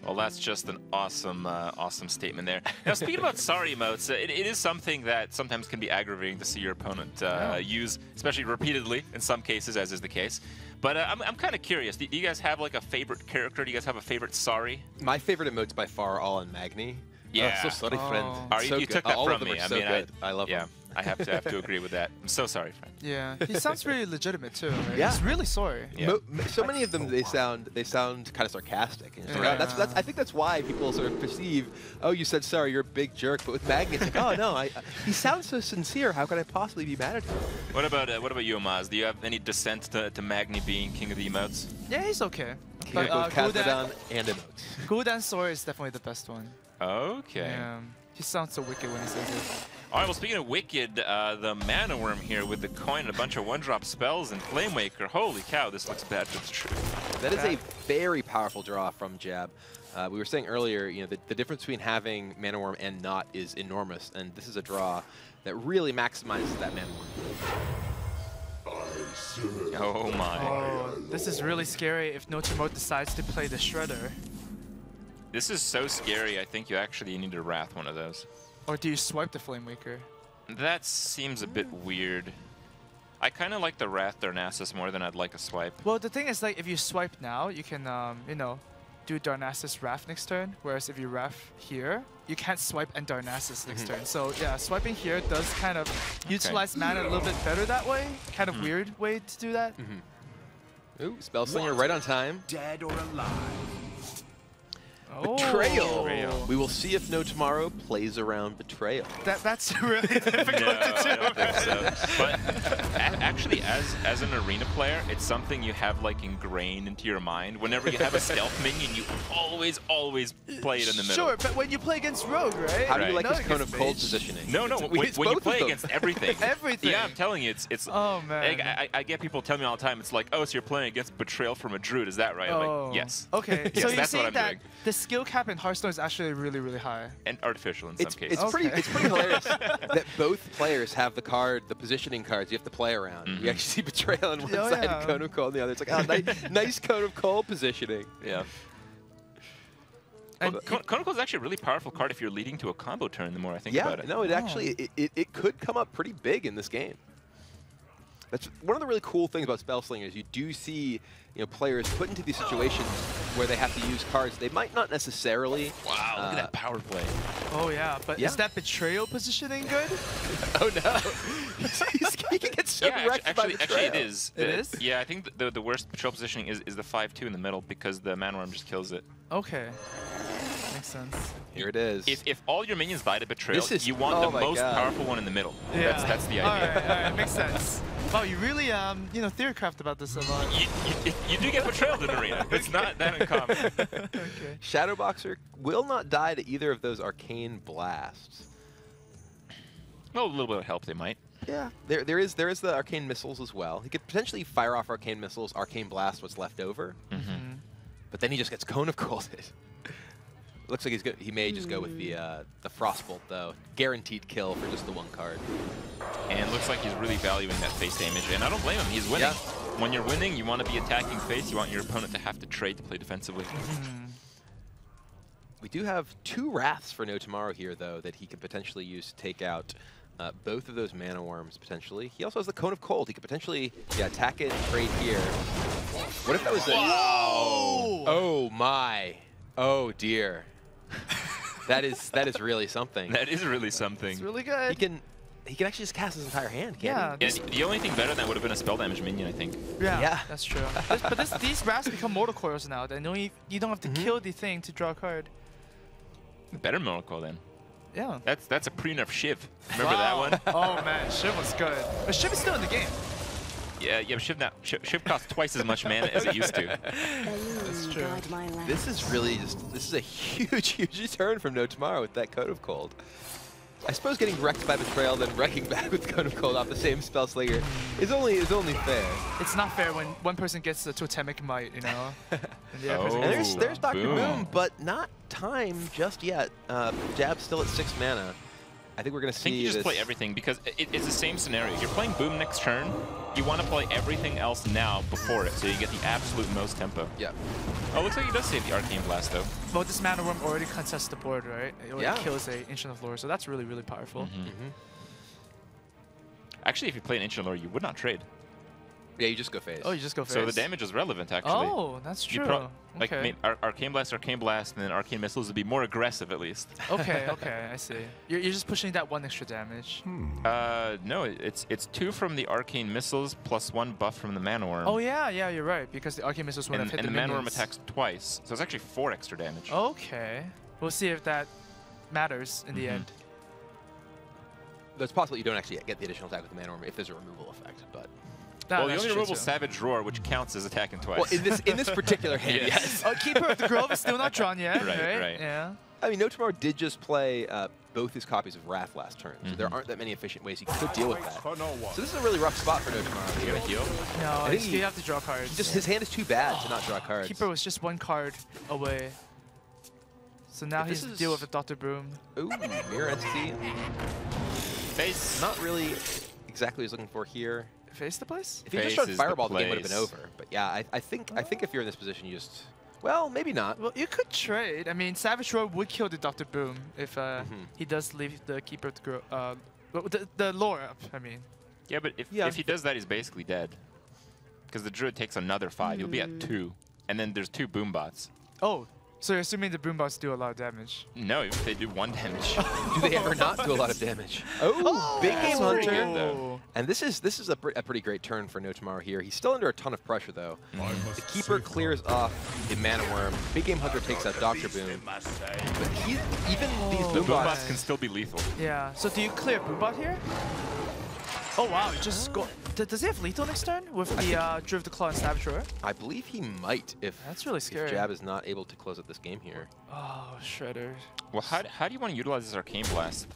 Well, that's just an awesome, awesome statement there. Now, speaking about sorry emotes, it is something that sometimes can be aggravating to see your opponent use, especially repeatedly in some cases, as is the case. But I'm kind of curious. Do you guys have like a favorite character? Do you guys have a favorite sorry? My favorite emotes by far all on Magni. Yeah. Oh, so sorry, friend. So you took that all from of them me. Are so good. I love them. I have to agree with that. I'm so sorry, friend. Yeah, he sounds really legitimate too. Right? Yeah. He's really sorry. Yeah. So many of them, they sound kind of sarcastic. And I think that's why people sort of perceive, oh, you said sorry, you're a big jerk. But with Magni, it's like, oh no, he sounds so sincere. How could I possibly be mad at him? What about you, Amaz? Do you have any dissent to Magni being king of the emotes? Yeah, he's okay. But both Kazadon and emotes. Gul'dan sorry is definitely the best one. Okay. Yeah. He sounds so wicked when he says it. All right, well, speaking of wicked, the Mana Worm here with the coin and a bunch of one-drop spells and Flame Waker. Holy cow, this looks bad, but it's true. That is a very powerful draw from Jab. We were saying earlier, the difference between having Mana Worm and not is enormous, and this is a draw that really maximizes that Mana Worm. Oh my. Oh, this is really scary if NoTomorrow decides to play the Shredder. This is so scary, I think you actually need to Wrath one of those. Or do you swipe the Flame Waker? That seems a bit weird. I kind of like the Wrath Darnassus more than I'd like a swipe. Well, the thing is, like, if you swipe now, you can, do Darnassus Wrath next turn. Whereas if you Wrath here, you can't swipe and Darnassus next turn. So yeah, swiping here does kind of utilize mana a little bit better that way. Kind of weird way to do that. Ooh, Spellslinger right on time. Dead or alive. Betrayal. Betrayal. We will see if NoTomorrow plays around Betrayal. That's really difficult to do. I don't think so. But actually, as an arena player, it's something you have like ingrained into your mind. Whenever you have a stealth minion, you always play it in the middle. Sure, but when you play against Rogue, right? How do you like Not his Cone of against Cold Mage. positioning? No, when you play against everything. Everything. Yeah, I'm telling you, it's. Oh man. Like, I get people telling me all the time. It's like, oh, so you're playing against Betrayal from a Druid? Is that right? I'm like, yes. Okay, Yes, so you're that's what saying I'm that doing. the skill cap in Hearthstone is actually really, really high. And artificial in some cases. It's pretty hilarious that both players have the positioning cards you have to play around. You actually see Betrayal on one side and Cone of Cold on the other. It's like, oh, nice Cone of Cold positioning. Yeah. And Cone of Cold is actually a really powerful card if you're leading to a combo turn, the more I think about it. No, it actually, it could come up pretty big in this game. That's one of the really cool things about Spellslinger is you do see players put into these situations where they have to use cards they might not necessarily. Wow, look at that power play. Oh yeah, but is that Betrayal positioning good? Oh no, he can get so wrecked by Betrayal. Actually, it is. It is? Yeah, I think the worst Betrayal positioning is the 5-2 in the middle because the Mana Worm just kills it. Okay, makes sense. Here it is. If all your minions die to Betrayal, you want the most powerful one in the middle. Yeah. That's the idea. All right, makes sense. Wow, you really theorycraft about this a lot. You do get Betrayal in Arena. It's not that uncommon. Okay. Shadowboxer will not die to either of those Arcane Blasts. Well, a little bit of help they might. Yeah, there is the Arcane Missiles as well. He could potentially fire off Arcane Missiles, Arcane Blast what's left over. But then he just gets Cone of Colded. Looks like he may just go with the Frostbolt though. Guaranteed kill for just the one card. And looks like he's really valuing that face damage, and I don't blame him. He's winning. Yeah. When you're winning, you want to be attacking face. You want your opponent to have to trade to play defensively. We do have 2 Wraths for NoTomorrow here though that he could potentially use to take out both of those Mana Worms potentially. He also has the Cone of Cold. He could potentially attack it and trade here. What if that was a... Whoa! Oh my. Oh dear. that is really something. That is really something. It's really good. He can actually just cast his entire hand, can't Yeah. he? Yeah, the only thing better than that would have been a spell damage minion, I think. Yeah. That's true. But these Wraths become Mortal Coils now. Then you don't have to kill the thing to draw a card. Better Miracle then. Yeah. That's a pre-nerf Shiv. Remember that one? Oh man, Shiv was good. But Shiv is still in the game. Yeah, but Shiv costs twice as much mana as it used to. That's true. This is really this is a huge turn from NoTomorrow with that Cone of Cold. I suppose getting wrecked by Betrayal then wrecking back with Cone of Cold off the same spell slinger is only fair. It's not fair when one person gets the Totemic Might, you know? And the other person And gets there's Dr. boom. Boom, but not time just yet. Jab's still at 6 mana. I think we're going to I think see you just this. play everything because it's the same scenario. You're playing Boom next turn. You want to play everything else now before it, so you get the absolute most tempo. Yeah. Oh, looks like he does save the Arcane Blast, though. Well, this Mana Worm already contests the board, right? It already Yeah. kills a Ancient of Lore, so that's really, really powerful. Actually, if you play an Ancient Lore, you would not trade. Yeah, you just go phase. Oh, you just go face. So the damage is relevant, actually. Oh, that's You true. like Okay. Arcane Blast, and then Arcane Missiles would be more aggressive, at least. Okay, I see. You're just pushing that 1 extra damage. No, it's 2 from the Arcane Missiles plus 1 buff from the Mana Worm. Oh yeah, you're right, because the Arcane Missiles would have hit and the the Mana Worm minions. attacks twice, so it's actually 4 extra damage. Okay. We'll see if that matters in the end. It's possible you don't actually get the additional attack with the Mana Worm if there's a removal effect, but... Well, the that's only true removal too. Savage Roar, which counts as attacking twice. Well, in this particular hand, Yes. yes. Oh, Keeper of the Grove is still not drawn yet, Right, right? right. Yeah. I mean, NoTomorrow did just play both his copies of Wrath last turn, so there aren't that many efficient ways he could deal with that. So this is a really rough spot for NoTomorrow. You gotta heal. No, I think you have to draw cards. His hand is too bad to not draw cards. Keeper was just 1 card away. So now But he's this deal is- with a Dr. Boom. Ooh, Mirror Entity. Face. Not really exactly what he's looking for here. Face the place? If he just Face showed is the Fireball, the game would have been place. over. But yeah, I think if you're in this position, you just... Well, maybe not. Well, you could trade. I mean, Savage Roar would kill the Dr. Boom if he does leave the Keeper of the Grove. The lore up, I mean. Yeah, but if he does that, he's basically dead. Because the Druid takes another 5. You'll be at 2. And then there's 2 boom bots. Oh, so you're assuming the boom bots do a lot of damage. No, if they do 1 damage. Do they ever not do a lot of damage? Oh, big that's game pretty hunter. good, though. And this is a pretty great turn for NoTomorrow here. He's still under a ton of pressure though. The Keeper clears off the Mana Worm. Big Game Hunter takes out Dr. Boom. But even these The boom boom bots. bots can still be lethal. Yeah. So do you clear boom bot here? Oh wow, you just go. Does he have lethal next turn with the Drift the Claw and Savage Roar? I believe he might if, That's really scary. if Jab is not able to close out this game here. Oh, Shredder. Well, how do you want to utilize this Arcane Blast?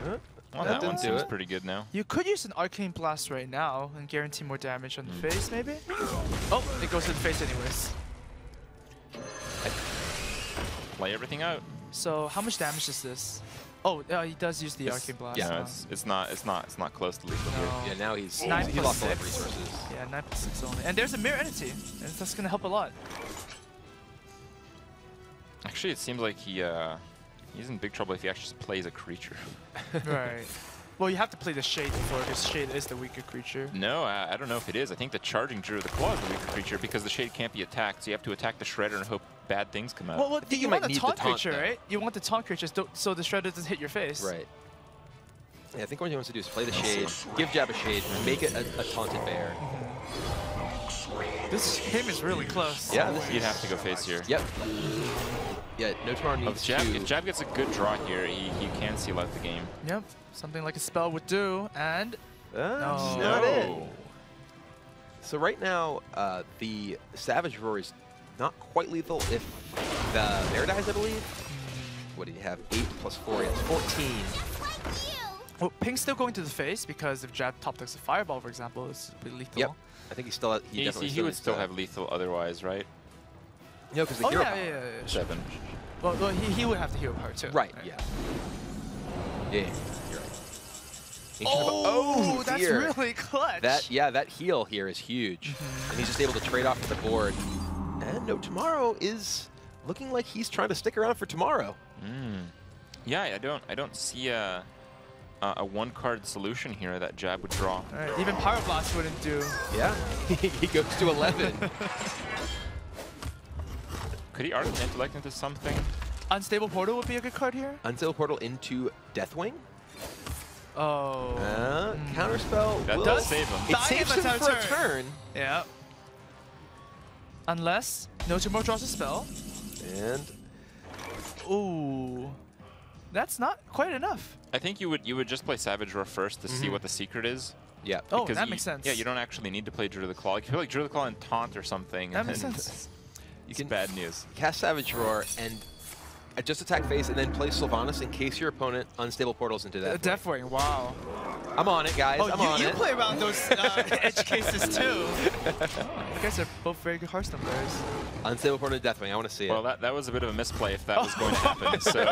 Huh? Well, That that one didn't do seems it. pretty good now. You could use an Arcane Blast right now and guarantee more damage on the face, maybe? Oh, it goes to the face anyways. Play everything out. So how much damage is this? Oh, he does use the Arcane Blast. Yeah, huh? it's not close to lethal here. No. Yeah, now he's 9 he plus lost a lot of 6. resources. Yeah, 9+6 only. And there's a Mirror Entity. And that's going to help a lot. Actually, it seems like he's in big trouble if he actually just plays a creature. Right. Well, you have to play the Shade before, because Shade is the weaker creature. No, I don't know if it is. I think the charging Druid of the Claw is the weaker creature because the Shade can't be attacked, so you have to attack the Shredder and hope bad things come out. Well, you you might want a need the taunt taunt, creature, though. right? You want the taunt creatures so the Shredder doesn't hit your face. Right. Yeah, I think what he wants to do is play the Shade, give Jab a Shade, make it a taunted bear. This game is really close. Yeah, You'd have to go face here. Yep. Yeah, NoTomorrow Oh, needs if Jab gets a good draw here, he can seal out the game. Yep. Something like a spell would do, and That's No. not it. So right now, the Savage Roar is not quite lethal if the bear dies, I believe. What do you have? 8 plus 4, that's 14. well, Pink's still going to the face because if Jab top decks a Fireball, for example, it's pretty lethal. Yep. I think he still he He definitely would needs still to- have lethal otherwise, right? No, because the Oh hero yeah, power. yeah, yeah, yeah. 7. Well, he would have the hero power too. Right, yeah. Yeah, you're right. Oh, that's dear. really clutch. That heal here is huge. And he's just able to trade off the board. And NoTomorrow is looking like he's trying to stick around for tomorrow. Yeah, I don't see a one-card solution here that Jab would draw. All right, even Power Blast wouldn't do. Yeah, he goes to 11. Could he Arc Intellect into something? Unstable Portal would be a good card here. Unstable Portal into Deathwing. Oh. Counterspell That will does save him. It saves him for a turn. Yeah. Unless NoTomorrow draws a spell. And Ooh. That's not quite enough. I think you would just play Savage Roar first to see what the secret is. yeah. Oh, Because that you- makes sense. Yeah, you don't actually need to play Druid of the Claw. Like, if you play like Druid of the Claw and Taunt or something, That makes and sense. it's can- bad news. Cast Savage Roar and just attack face and then play Sylvanas in case your opponent unstable portals into Deathwing. Deathwing, wow. I'm on it, guys. Oh, I'm on you it. play around those edge cases too. You guys are both very good Hearthstone players. Unstable portal to Deathwing. I want to see it. Well, that was a bit of a misplay if that was going to happen. So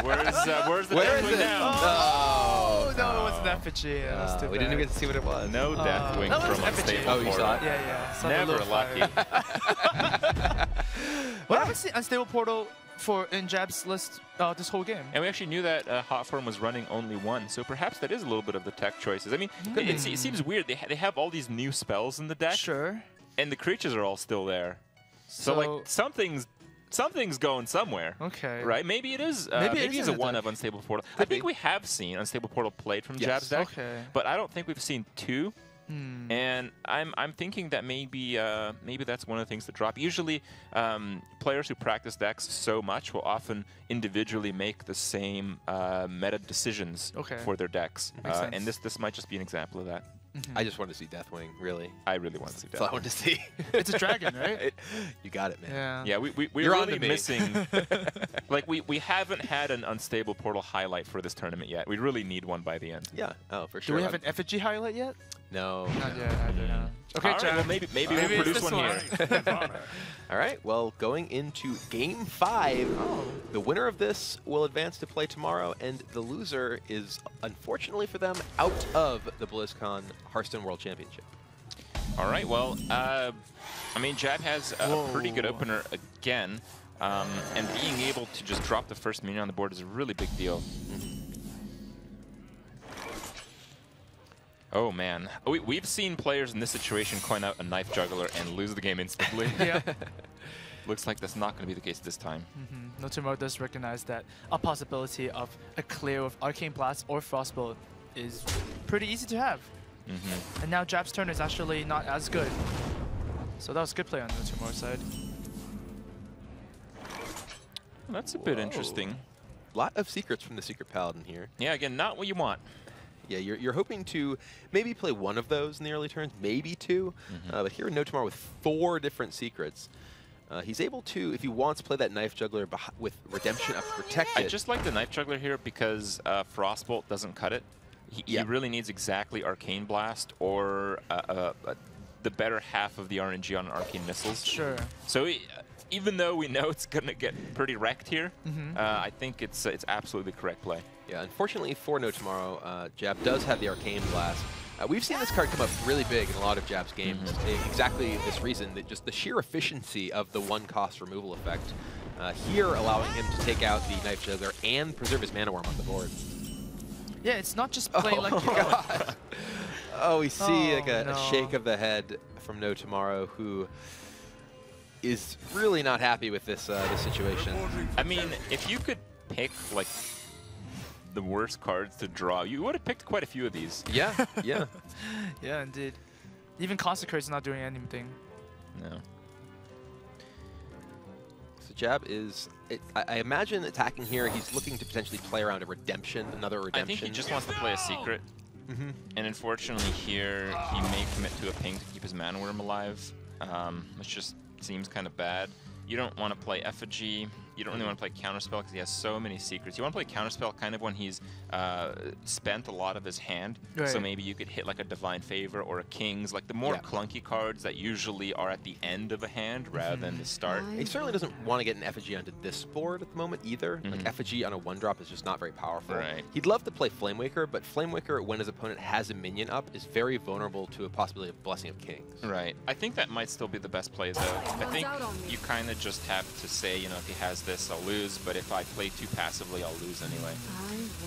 where's the Where is Deathwing it? now? Oh, no, it wasn't effigy. That was too we didn't bad. even get to see what it was. No Deathwing that was from effigy. Unstable Oh, you saw Portal. it? Yeah. Saw the Never little fire. lucky. What happens to Unstable Portal in Jab's list this whole game? And we actually knew that Hot Form was running only 1, so perhaps that is a little bit of the tech choices. I mean, it seems weird. They have all these new spells in the deck, Sure. and the creatures are all still there. So like something's going somewhere. Okay. Right? Maybe it is. Maybe it maybe is it's a in the one deck. of Unstable Portal. I Could think be. we have seen Unstable Portal played from Yes. Jab's deck, Okay. but I don't think we've seen 2. And I'm thinking that maybe that's one of the things that drop. Usually, players who practice decks so much will often individually make the same meta decisions for their decks. Makes sense. And this might just be an example of that. I just wanted to see Deathwing, really. I really want to see That's all I that. wanted to see. It's a dragon, right? You got it, man. Yeah. Yeah, we're You're really onto me. missing. Like we haven't had an Unstable Portal highlight for this tournament yet. We really need one by the end. Yeah. Oh, for Do sure. we have an effigy highlight yet? No. Not yet. No. Okay, All right, Jab. well, maybe Maybe we'll it's produce this one one. here. All right. Well, going into Game 5, the winner of this will advance to play tomorrow, and the loser is, unfortunately for them, out of the BlizzCon Hearthstone World Championship. All right, well, I mean, Jab has a pretty good Whoa. opener again, and being able to just drop the first minion on the board is a really big deal. Oh, man. We've seen players in this situation coin out a Knife Juggler and lose the game instantly. Yeah. Looks like that's not going to be the case this time. NoTomorrow does recognize that a possibility of a clear with Arcane Blast or Frostbolt is pretty easy to have. And now Jab's turn is actually not as good. So that was good play on NoTomorrow's side. Well, that's a bit interesting. A lot of secrets from the Secret Paladin here. Yeah, again, not what you want. Yeah, you're hoping to maybe play one of those in the early turns, maybe 2. But here in NoTomorrow with 4 different secrets, he's able to, if he wants, play that Knife Juggler with Redemption up protected. I just like the Knife Juggler here because Frostbolt doesn't cut it. He really needs exactly Arcane Blast or the better half of the RNG on Arcane Missiles. Sure. So even though we know it's going to get pretty wrecked here, I think it's absolutely the correct play. Yeah, unfortunately for NoTomorrow, Jab does have the Arcane Blast. We've seen this card come up really big in a lot of Jab's games. Exactly this reason, that just the sheer efficiency of the 1-cost removal effect. Here, allowing him to take out the Knife Juggler and preserve his Mana Worm on the board. Yeah, it's not just playing like God. Oh, we see like Oh, a shake of the head from NoTomorrow, who is really not happy with this situation. I mean, if you could pick like the worst cards to draw, you would have picked quite a few of these. Yeah, yeah. Yeah, indeed. Even Consecrate's not doing anything. No. So Jab is, I imagine attacking here, he's looking to potentially play around a Redemption, another Redemption. I think he just wants to play a secret. And unfortunately here, he may commit to a ping to keep his Mana Worm alive, which just seems kind of bad. You don't want to play Effigy. you don't really want to play Counterspell because he has so many secrets. You want to play Counterspell kind of when he's spent a lot of his hand. Right. So maybe you could hit like a Divine Favor or a King's, like the more clunky cards that usually are at the end of a hand rather than the start. He certainly doesn't want to get an effigy onto this board at the moment either. Like effigy on a 1-drop is just not very powerful. Right. He'd love to play Flamewaker, but Flamewaker, when his opponent has a minion up, is very vulnerable to a possibility of Blessing of Kings. Right. I think that might still be the best play though. I think you kind of just have to say, you know, if he has this, I'll lose, but if I play too passively, I'll lose anyway.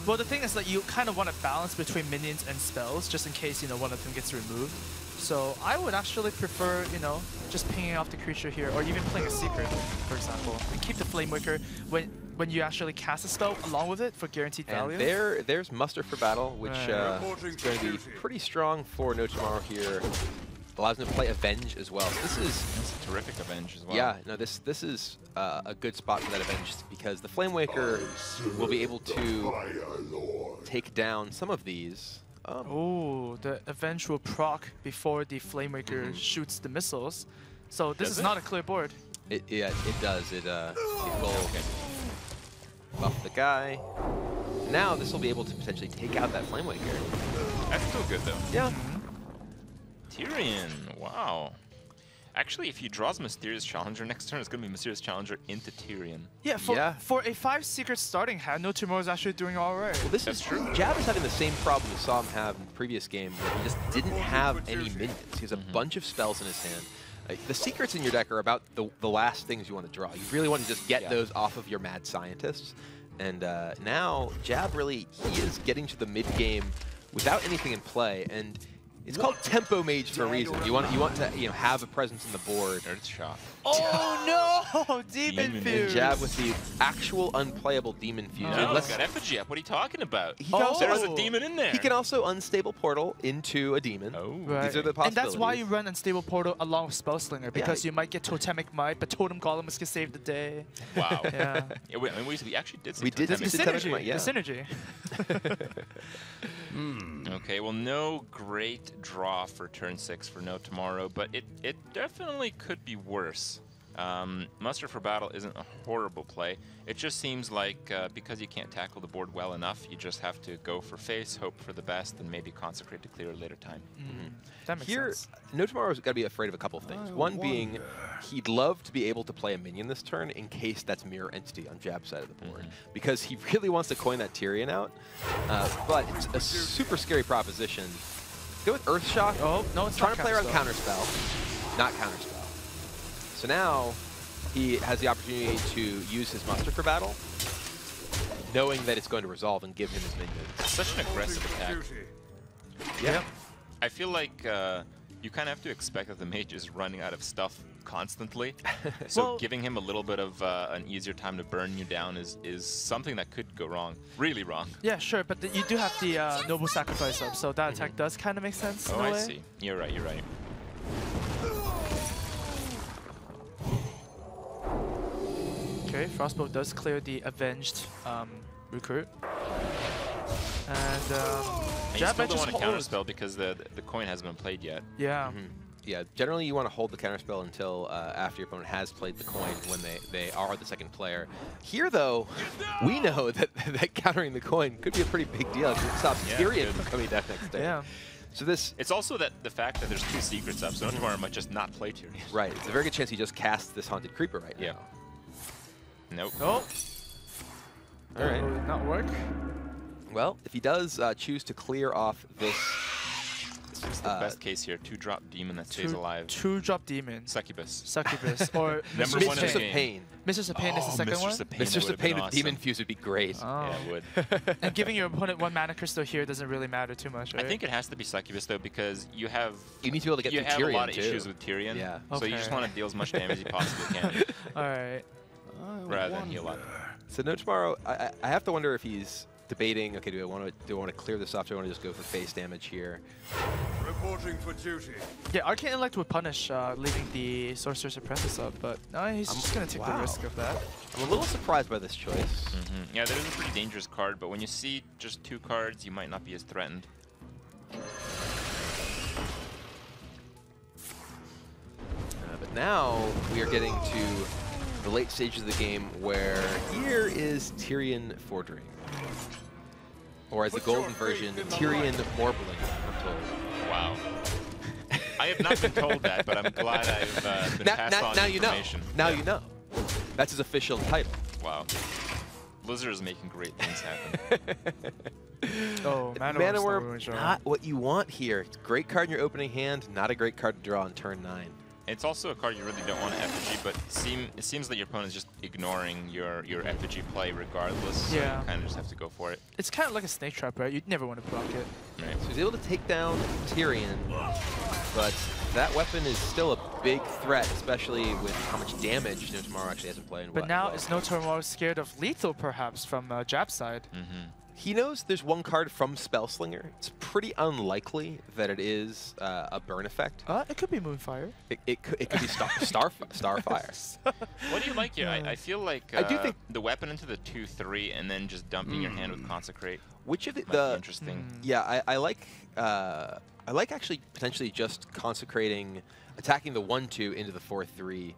Well, the thing is that you kind of want to balance between minions and spells, just in case, you know, one of them gets removed. So I would actually prefer, you know, just pinging off the creature here, or even playing a secret, for example, and keep the Flamewaker when you actually cast a spell along with it for guaranteed value. And there's Muster for Battle, which is going to be pretty strong for NoTomorrow here. Allows him to play Avenge as well. So That's a terrific Avenge as well. Yeah, no, this is a good spot for that Avenge because the Flamewaker will be able to take down some of these. Oh, the Avenge will proc before the Flamewaker shoots the missiles. So this is not a clear board. Yeah, it does. It will buff the guy. Now this will be able to potentially take out that Flamewaker. That's still good though. Yeah. Tyrion, wow. Actually, if he draws Mysterious Challenger next turn, it's going to be Mysterious Challenger into Tyrion. Yeah, for a 5 secret starting hand, NoTomorrow is actually doing all right. Well, this is true. Jab is having the same problem we saw him have in the previous game, where he just didn't have any minions. He has a bunch of spells in his hand. The secrets in your deck are about the last things you want to draw. You really want to just get those off of your mad scientists. And now, Jab really, he is getting to the mid-game without anything in play. And it's called Tempo Mage for a reason. You want to have a presence in the board. Earth Shock. Oh no! Demon Fuse! And Jab with the actual unplayable Demon Fuse. No, he's got effigy up. What are you talking about? There's a demon in there. He can also Unstable Portal into a demon. Oh. Right. These are the possibilities. And that's why you run Unstable Portal along with Spellslinger, because you might get Totemic Might, but Totem Golem is going to save the day. Wow. Yeah. We actually did see We did Totemic. see The Totemic synergy. Might, yeah. The synergy. Okay, well, no great draw for turn 6 for NoTomorrow, but it definitely could be worse. Muster for Battle isn't a horrible play. It just seems like because you can't tackle the board well enough, you just have to go for face, hope for the best, and maybe consecrate to clear at a later time. That makes Here, sense. NoTomorrow's got to be afraid of a couple of things. One being, he'd love to be able to play a minion this turn in case that's Mirror Entity on Jab's side of the board, because he really wants to coin that Tyrion out. But it's a super scary proposition. Go with Earthshock. Oh, no, it's trying not to play around Counterspell, not Counterspell. So now he has the opportunity to use his Muster for Battle, knowing that it's going to resolve and give him his minions. It's such an aggressive attack. Yeah. I feel like you kind of have to expect that the mage is running out of stuff constantly. So Well, giving him a little bit of an easier time to burn you down is something that could go wrong. Really wrong. Yeah, sure, but you do have the Noble Sacrifice up, so that attack does kind of make sense in Oh, a I way. see. You're right, you're right. Okay, Frostbow does clear the Avenged recruit. And And you Jab still might don't just want to hold. counterspell because the coin hasn't been played yet. Yeah. Yeah, generally you want to hold the counterspell until after your opponent has played the coin when they are the second player. Here, though, we know that countering the coin could be a pretty big deal. It stops Tyrion from coming down next turn. Yeah. So this... It's also that the fact that there's 2 secrets up, so NoTomorrow might just not play Tyrion. Right, it's a very good chance he just casts this Haunted Creeper right now. Yeah. Nope. Oh. All right. Did not work. Well, if he does choose to clear off this... This is the best case here. 2-drop demon that stays alive. 2-drop demon. Succubus. Succubus. Or Number Mistress one in Mistress the of game. Pain. Mistress of Pain is the second Mistress one? of Pain, Mistress that of Pain would've with been Demon awesome. Fuse would be great. Oh. Yeah, it would. And giving your opponent 1 mana crystal here doesn't really matter too much, right? I think it has to be Succubus, though, because you have... You need to be able to get you through have Tyrion, a lot of too. issues with Tyrion. Yeah. So you just Okay. want to deal as much damage as you possibly can, Alright. rather than heal up. So NoTomorrow, I have to wonder if he's debating, okay, do I want to clear this off? Do I want to just go for face damage here? Reporting for duty. Yeah, Arcane Elect would punish leaving the Sorcerer's Apprentice up, but no, he's just going to take the risk of that. I'm a little surprised by this choice. Yeah, that is a pretty dangerous card, but when you see just 2 cards, you might not be as threatened. But now we are getting to the late stages of the game where here is Tyrion Fordring. Or as the golden version, Tyrion Morbling, I'm told. Wow. I have not been told that, but I'm glad I've been passed on now you know. information. Now you know. That's his official title. Wow. Blizzard is making great things happen. Oh, Mana Worm, not what you want here. It's a great card in your opening hand, not a great card to draw on turn 9. It's also a card you really don't want to effigy, but it seems that your opponent's just ignoring your effigy play regardless. So Yeah. you kind of just have to go for it. It's kind of like a snake trap, right? You'd never want to block it. Right. So he's able to take down Tyrion, but that weapon is still a big threat, especially with how much damage NoTomorrow actually has in play. But now is NoTomorrow scared of lethal, perhaps, from Jab's side? He knows there's one card from Spellslinger. It's pretty unlikely that it is a burn effect. It could be Moonfire. It could be Starfire. What do you like here? I feel like I do think the weapon into the 2/3 and then just dumping your hand with Consecrate. Which of might be the interesting. Yeah, I like actually potentially just consecrating, attacking the 1/2 into the 4/3.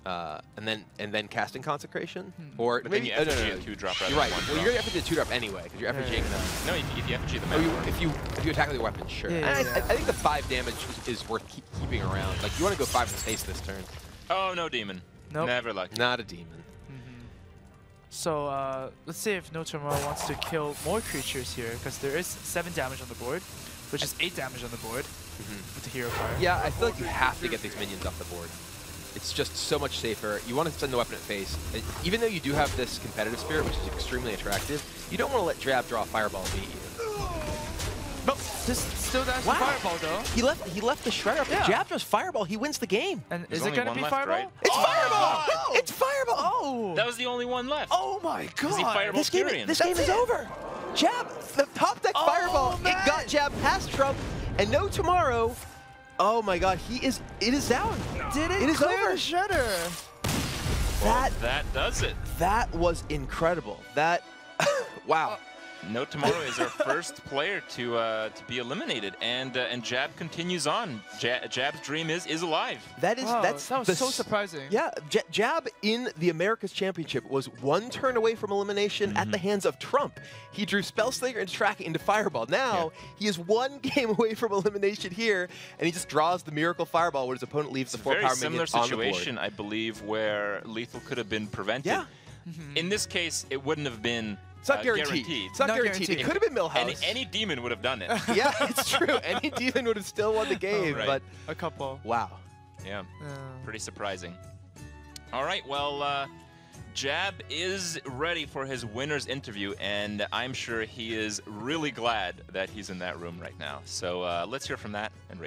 And then casting Consecration, or But maybe then you effigy a 2-drop rather you're right. than 1 Well, you're gonna effigy a 2-drop anyway because you're effigying the. No, if you effigy the Oh, Mana Worm. if you attack with your weapon, sure. Yeah, And yeah, I think the 5 damage is worth keeping around. Like you want to go 5 in the face this turn. Oh, no demon. Nope. Never lucky. Not a demon. So let's see if NoTomorrow wants to kill more creatures here, because there is 7 damage on the board, which is 8 damage on the board with the Hero Fire. Yeah, I feel like you have to get these minions off the board. It's just so much safer. You want to send the weapon at face. Even though you do have this competitive spirit, which is extremely attractive, you don't want to let Jab draw a Fireball and beat you. Nope, this still does Wow. Fireball though. He left the Shredder. Yeah. Jab draws Fireball, he wins the game. And There's is it only going to one be left, Fireball? right? It's Fireball! Oh! It's Fireball! Oh! That was the only one left. Oh my god! he Fireball This game Tyrion. is over. Jab, the top deck Fireball, man. it got Jab past Trump, and NoTomorrow. Oh my god, it is down. Did it is clear over. the Shredder? That does it. That was incredible. That, wow. NoTomorrow is our first player to be eliminated, and Jab continues on. Jab's dream is alive. That was so surprising. Yeah, Jab in the Americas Championship was 1 turn away from elimination at the hands of Trump. He drew Spellslinger and Tracking into Fireball. Now, he is 1 game away from elimination here, and he just draws the Miracle Fireball where his opponent leaves the 4 Very power similar minion on the situation, board. I believe, where lethal could have been prevented. Yeah. In this case, it wouldn't have been It's not guaranteed. It's not guaranteed. It could have been Millhouse. Any demon would have done it. Yeah, it's true. Any demon would have still won the game, right. but A couple. wow. Yeah, pretty surprising. All right, well, Jab is ready for his winner's interview, and I'm sure he is really glad that he's in that room right now. So let's hear from that and